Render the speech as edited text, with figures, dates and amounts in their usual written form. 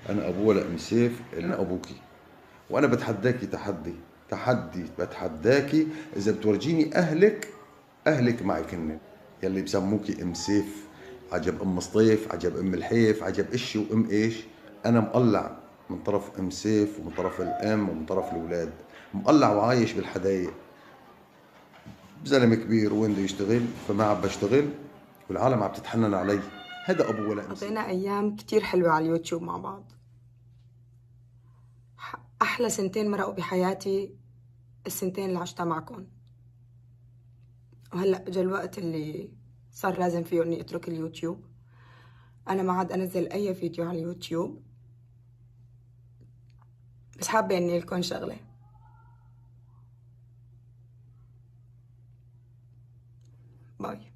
انا ابوه ولا ام سيف، انا ابوكي. وانا بتحداكي تحدي بتحداكي، اذا بتورجيني اهلك معك هن، يلي بسموكي ام سيف، عجب ام سطيف، عجب ام الحيف، عجب اشي وام ايش. انا مقلع من طرف ام سيف ومن طرف الام ومن طرف الاولاد، مقلع وعايش بالحدايق. زلمه كبير وين بده يشتغل، فما عم بشتغل والعالم عم تتحنن علي. هذا ابو ولا ام سيف. قضينا أيام كتير حلوة على اليوتيوب مع بعض. أحلى سنتين مرقوا بحياتي السنتين اللي عشتها معكم. وهلأ اجى الوقت اللي صار لازم فيه إني أترك اليوتيوب. أنا ما عاد أنزل أي فيديو على اليوتيوب، بس حابة إني لكم شغلة. باي.